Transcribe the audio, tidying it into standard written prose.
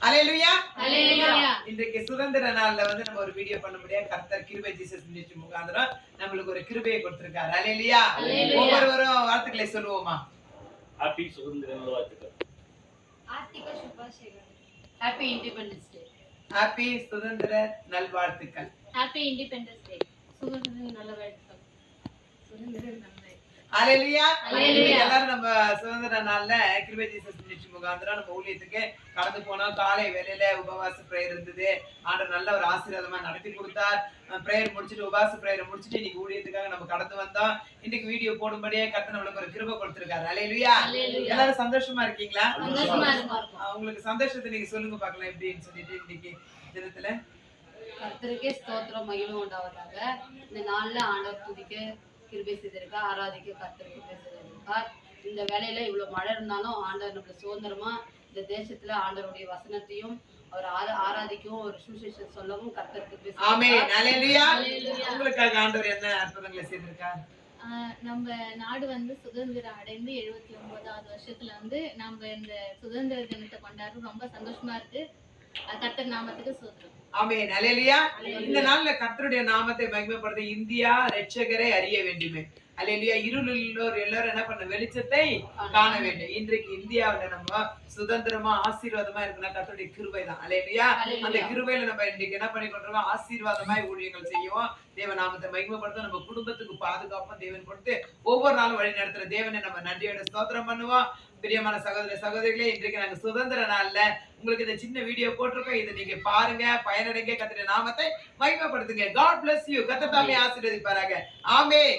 அல்லேலூயா. அல்லேலூயா. இன்றைக்கு சுதந்திர நாள்ல வந்து நம்ம ஒரு வீடியோ பண்ண முடியாது. கர்த்தர் கிருபை ஜீசஸ் மினிஸ்ட்ரி முகாந்திரம் நம்மளுக்கு ஒரு கிருபையை கொடுத்திருக்காரு. அல்லேலூயா. ஒவ்வொருவரும் வாழ்த்துக்களை சொல்லுவோமா? ஹாப்பி சுதந்திர நாள் வாழ்த்துக்கள். Aarthika Subhashekar. Happy independence day. Happy சுதந்திர நல்வாழ்த்துக்கள். Happy independence day. சுதந்திர நல்வாழ்த்துக்கள். சுதந்திர நல்வாழ்த்துக்கள். அல்லேலூயா. அல்லேலூயா. எல்லாரும் நம்ம சுதந்திர நாள்ல கிருபை ஜீசஸ் மினிஸ்ட்ரி முகாந்திரம் நம்ம ஊழியத்துக்கு கடந்து போனோம். காலை வேளையில உபவாச பிரேயர் இருந்தது. ஆண்டவர் நல்ல ஒரு ஆசீர்வாதமா நடத்தி கொடுத்தார். பிரேயர் முடிச்சிட்டு உபவாச பிரேயர் முடிச்சிட்டு இன்னைக்கு ஊழியத்துக்காக நம்ம கடந்து வந்தோம். இன்னைக்கு வீடியோ போடும்படியே கர்த்தர் நம்மளுக்கு ஒரு கிருபை கொடுத்திருக்காரு. அல்லேலூயா. எல்லாரும் சந்தோஷமா இருக்கீங்களா? சந்தோஷமா இருக்கோம். உங்களுக்கு சந்தோஷத்தை நீங்க சொல்லுங்க பார்க்கலாம் எப்படின்னு சொல்லிட்டு இன்னைக்கு தினத்துல. கர்த்தருக்கே ஸ்தோத்திரம் மகிமை உண்டாவதாக. இந்த நாள்ல ஆண்டவர் துதிக்க கிருபை செய்திருக்கா, ஆராதிக்க கர்த்தர் கிருபை செய்திருக்கார். இந்த வேலையில இவ்வளவு மழை இருந்தாலும் ஆண்டவர் நம்மள சுதந்திரமா இந்த தேசத்துல ஆண்டவருடைய வசனத்தையும் அவர் ஆராதிக்கவும் ஒரு சுவிசேஷம் சொல்லவும் கர்த்தர் கிருபை ஆமென். அல்லேலூயா. உங்களுக்காக ஆண்டவர் என்ன அற்புதங்களை செய்திருக்கார்? நம்ம நாடு வந்து சுதந்திரம் அடைந்து 79வது வருஷத்துல வந்து நம்ம இந்த சுதந்திர தினத்தை கொண்டாடுறது ரொம்ப சந்தோஷமா இருக்கு. கர்த்தர் நாமத்துக்கு ஸ்தோத்திரம். ஆமென். அல்லேலூயா. இந்த நாள்ல கர்த்தருடைய நாமத்தை மகிமைப்படுத்த இந்தியா இரட்சகரை அறிய வேண்டுமே. அல்லேலூயா. இருளுள்ளோர் எல்லாரும் என்ன பண்ண வெளிச்சத்தை காண வேண்டும். இன்றைக்கு இந்தியாவுல நம்ம சுதந்திரமா ஆசீர்வாதமா இருக்குன்னா கர்த்தருடைய கிருபை தான். அல்லேலூயா. அந்த கிருபையில நம்ம இன்னைக்கு என்ன பண்ணி கொண்டிருக்கோம்? ஆசீர்வாதமாய் ஊழியங்கள் செய்வோம். தேவ நாமத்தை மகிமைப்படுத்த நம்ம குடும்பத்துக்கு பாதுகாப்பும் தேவன் கொடுத்து ஒவ்வொரு நாளும் வழி நடத்துற தேவனை நம்ம நன்றியோட ஸ்தோத்திரம் பண்ணுவோம். பிரியமான சகோதர சகோதரிகளே, இன்றைக்கு நாங்க சுதந்திர நாள்ல உங்களுக்கு இந்த சின்ன வீடியோ போட்டிருக்கோம். இதை நீங்க பாருங்க, பயனடைங்க, கர்த்தருடைய நாமத்தை மகிமைப்படுத்துங்க. God bless you. கர்த்தர் தாமே ஆசீர்வதிப்பாராக. ஆமென்.